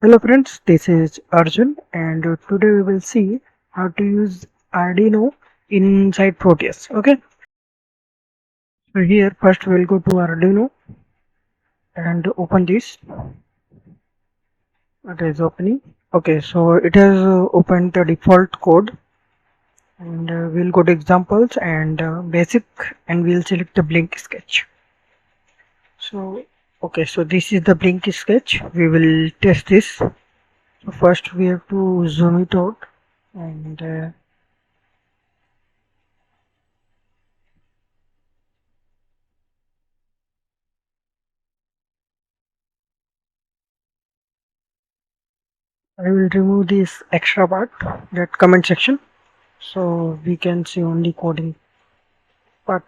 Hello friends, this is Arjun and today we will see how to use Arduino inside Proteus. Okay, so here first we will go to Arduino and open this. It is opening. Okay, so it has opened the default code and we'll go to examples and basic and we'll select the blink sketch. So okay, so this is the blink sketch. We will test this. So first we have to zoom it out and I will remove this extra part, that comment section, so we can see only coding part.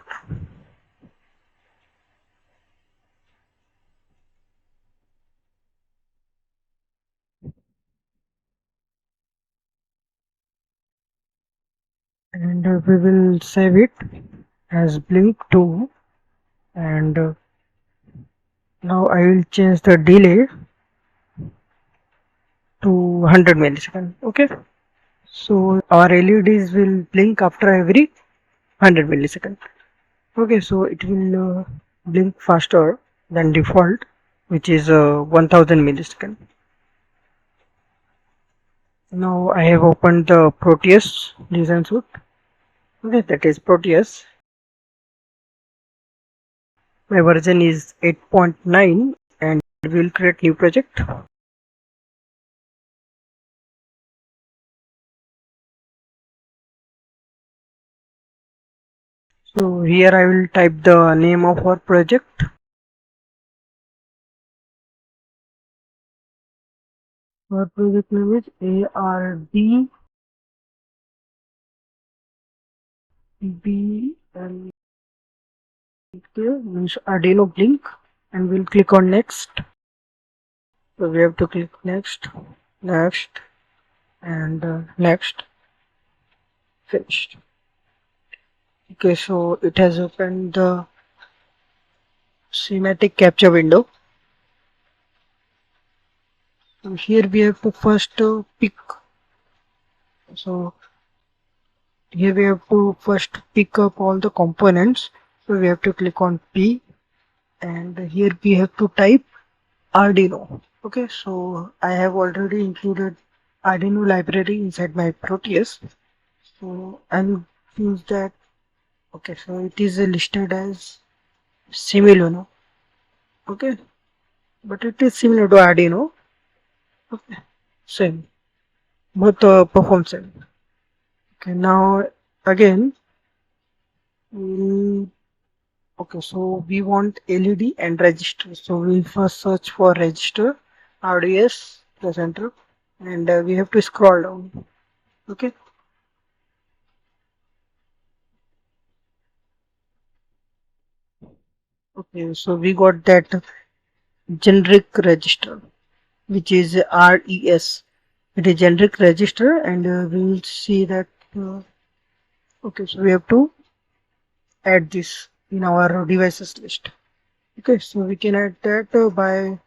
And we will save it as blink 2 and now I will change the delay to 100 milliseconds. Okay, so our LEDs will blink after every 100 milliseconds. Okay, so it will blink faster than default, which is 1000 milliseconds. Now I have opened the Proteus design suite. Okay, that is proteus. My version is 8.9 and we will create new project. So here I will type the name of our project. Our project name is ARDBL means Arduino Blink, and we'll click on next. So we have to click next, next, and next. Finished. Okay, so it has opened the schematic capture window. So here we have to first pick. So here we have to first pick up all the components. So we have to click on P and here we have to type Arduino. Okay, so I have already included Arduino library inside my Proteus. So I'll use that. Okay, so it is listed as Similuno. Okay, but it is similar to Arduino. Okay, same. Both perform same. Okay, now again we'll okay, so we want LED and register. So we'll first search for register, RDS, plus enter, and we have to scroll down. Okay. Okay, so we got that generic register, which is RES. It is generic register, and we will see that. Okay, so we have to add this in our devices list. Okay, so we can add that by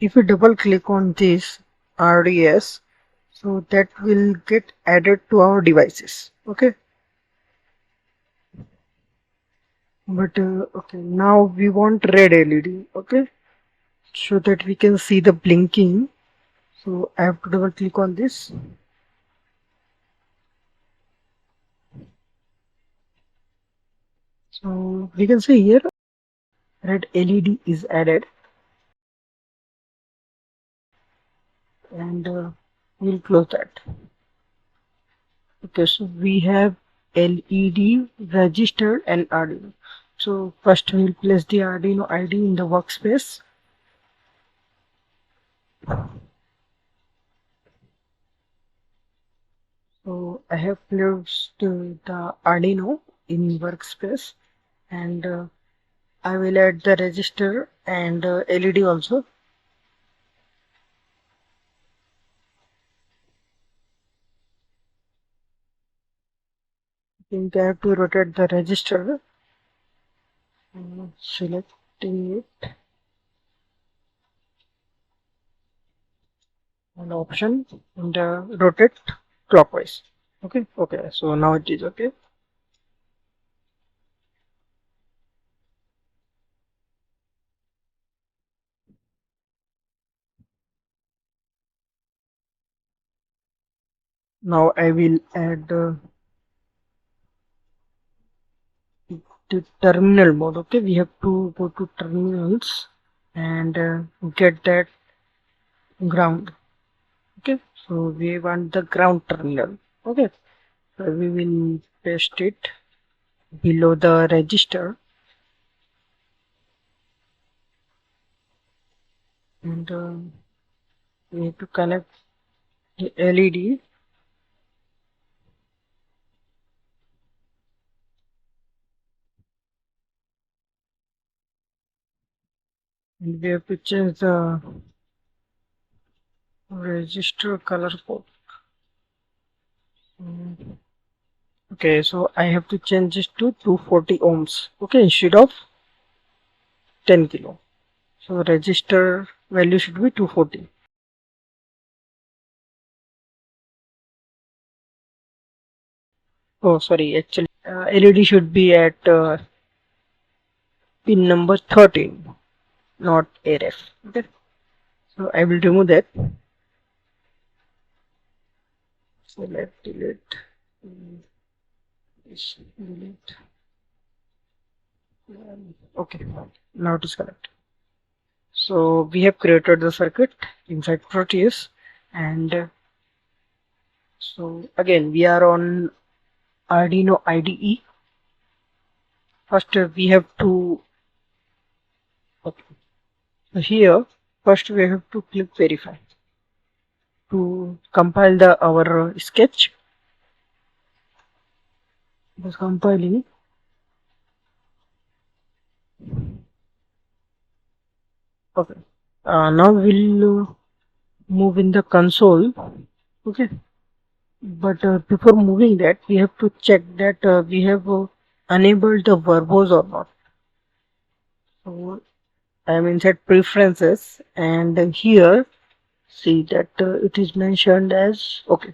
if we double click on this RDS, so that will get added to our devices. Okay, but okay, now we want red LED. Okay, so that we can see the blinking. So I have to double click on this. So we can see here red LED is added, and we'll close that. Okay, so we have LED registered and Arduino. So first we'll place the Arduino ID in the workspace. So I have placed the Arduino in workspace, and I will add the register and LED also. I think I have to rotate the register. Selecting it and option and rotate clockwise. Okay, so now it is okay. Now I will add the terminal mode. Okay, we have to go to terminals and get that ground. Okay, so we want the ground terminal. Okay, so we will paste it below the register and we have to connect the LED and we have to change the register color code. Okay, so I have to change this to 240 ohms. Okay, instead of 10 kilo. So register value should be 240. Oh, sorry, actually LED should be at pin number 13, not ARF. Okay, so I will remove that. Select, delete, delete. Okay, now it is correct. So we have created the circuit inside Proteus, and so again we are on Arduino IDE. First we have to, okay, so here first we have to click verify to compile the our sketch. It is compiling. Okay, now we'll move in the console. Okay, but before moving that we have to check that we have enabled the verbose or not. So I am inside preferences and here see that it is mentioned as okay,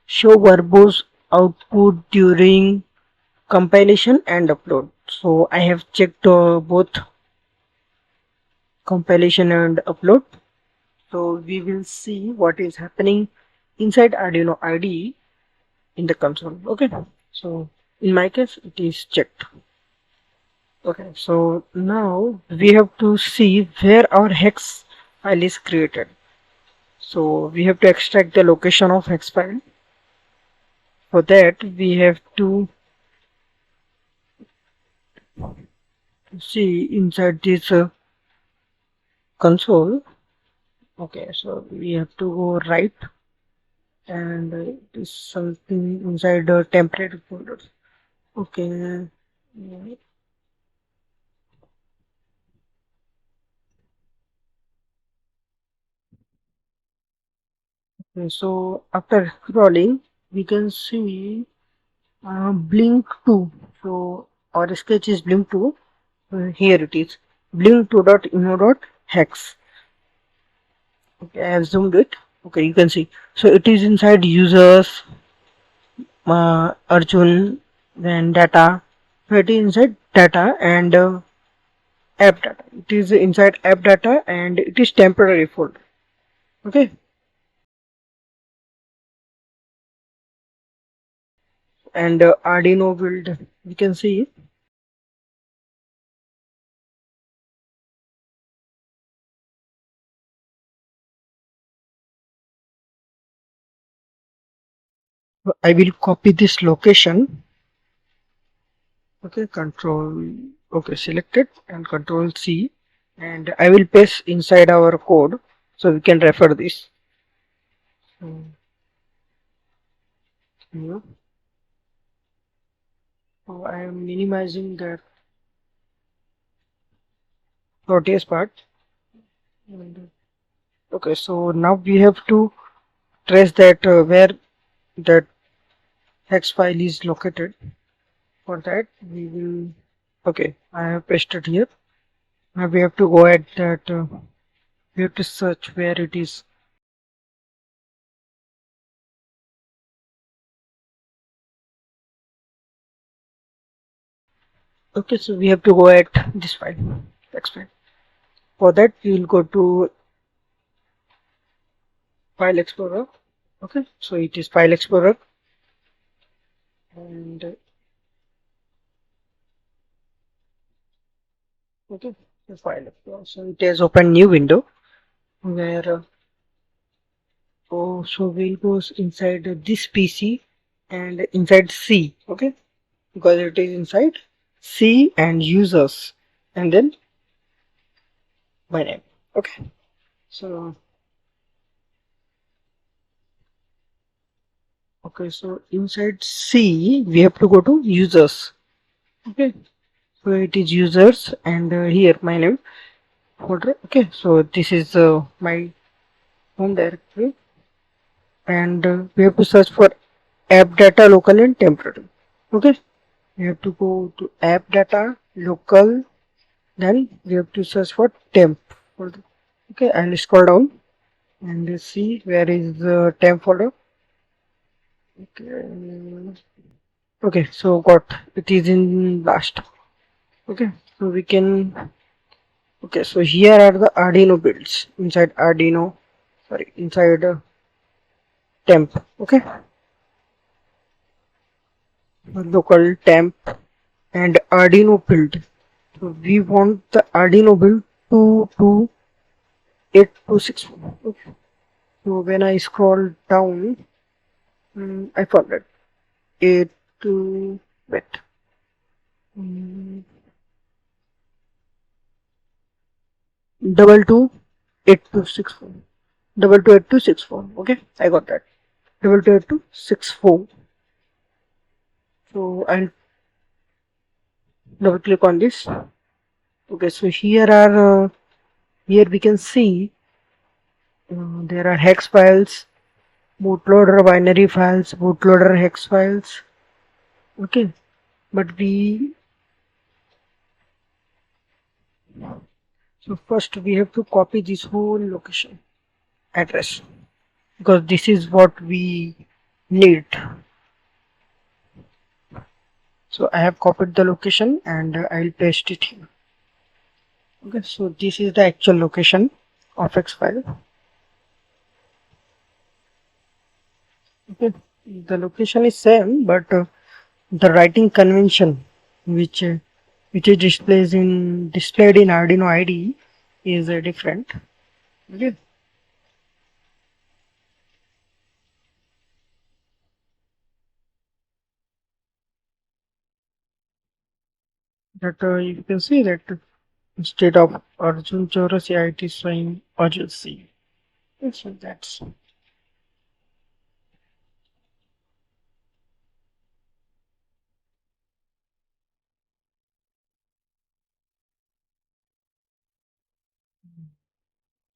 show verbose output during compilation and upload. So I have checked both compilation and upload. So we will see what is happening inside Arduino IDE in the console. Okay, so in my case it is checked. Okay, so now we have to see where our hex file is created. So we have to extract the location of hex file. For that we have to see inside this console. Okay, so we have to go right and it is something inside the temporary folder. Okay, okay, so after scrolling we can see blink 2. So our sketch is blink 2. Here it is blink 2.ino.hex. Okay, I have zoomed it. Okay, you can see. So it is inside users, arjun, then data. So it is inside data and app data. It is inside app data and it is temporary folder. Okay, and Arduino build. We can see I will copy this location. Okay, control. Okay, select it and control C, and I will paste inside our code so we can refer this. Yeah. So I am minimizing that proteus part. Okay, so now we have to trace that where that hex file is located. For that we will Okay, I have pasted here. Now we have to go at that. We have to search where it is. Okay, so we have to go at this file. Text file. For that, we will go to File Explorer. Okay, so it is File Explorer, and okay, the File Explorer. So it has opened new window where so we'll go inside this PC and inside C. Okay, because it is inside C and users, and then my name. Okay, so okay, so inside C we have to go to users. Okay, so it is users, and here my name folder. Okay, so this is my home directory, and we have to search for app data local and temporary. Okay, we have to go to app data local, then we have to search for temp folder. Okay, I'll scroll down and see where is the temp folder. Okay, okay, so got it is in last. Okay, so we can. Okay, so here are the Arduino builds inside Arduino. Sorry, inside temp. Okay, local temp and Arduino build. So we want the Arduino build 22826. Okay. So when I scroll down, I found it. 8 to wait. Mm, 228264. 228264. Okay, I got that. 228264. So I'll double click on this. Okay, so here we can see there are hex files, bootloader binary files, bootloader hex files. Okay, but so first we have to copy this whole location address because this is what we need. So I have copied the location and I'll paste it here. Okay, so this is the actual location of hex file. Okay, the location is same, but the writing convention which which is displayed in Arduino IDE is different. Okay, that you can see that instead of Arjun Chorus, yeah, it is showing Arjun C. Okay, so that's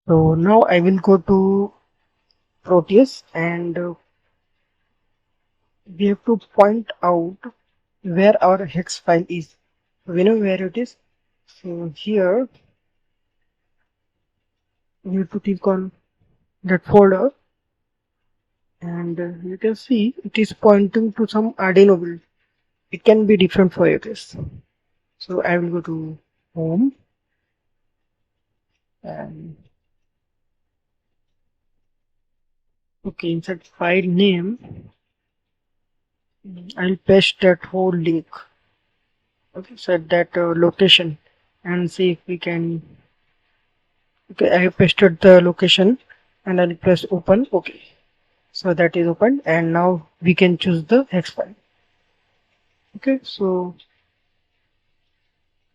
so now I will go to Proteus and we have to point out where our hex file is. We know where it is. So here we have to click on that folder and you can see it is pointing to some Arduino build. It can be different for your case. So I will go to home and okay, inside file name I'll paste that whole link. Okay, so that location and see if we can. Okay, I have pasted the location and I'll press open. Okay, so that is open and now we can choose the hex file. Okay, so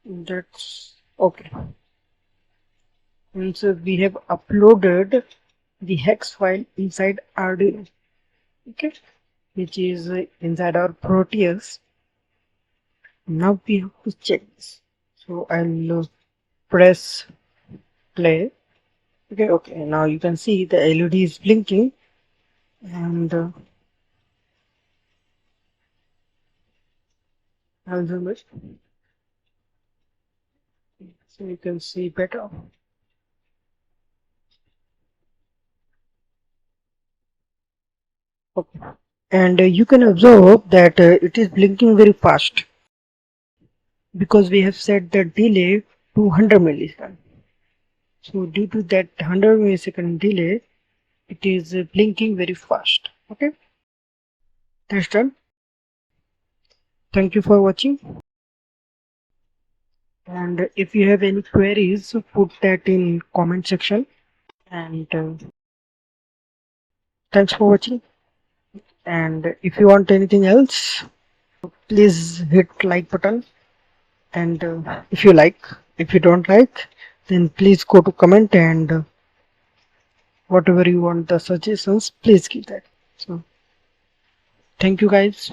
that's okay. And so we have uploaded the hex file inside Arduino. Okay, which is inside our proteus. Now we have to check this. So I'll press play. Okay, okay. Now you can see the LED is blinking, and I'll zoom it. so you can see better. Okay. And you can observe that it is blinking very fast because we have set the delay to 100 milliseconds. So due to that 100 millisecond delay, it is blinking very fast. Okay, that's done. Thank you for watching. And if you have any queries, put that in comment section. And thanks for watching. And if you want anything else, please hit like button. And if you like, if you don't like, then please go to comment, and whatever you want the suggestions, please give that. So thank you guys.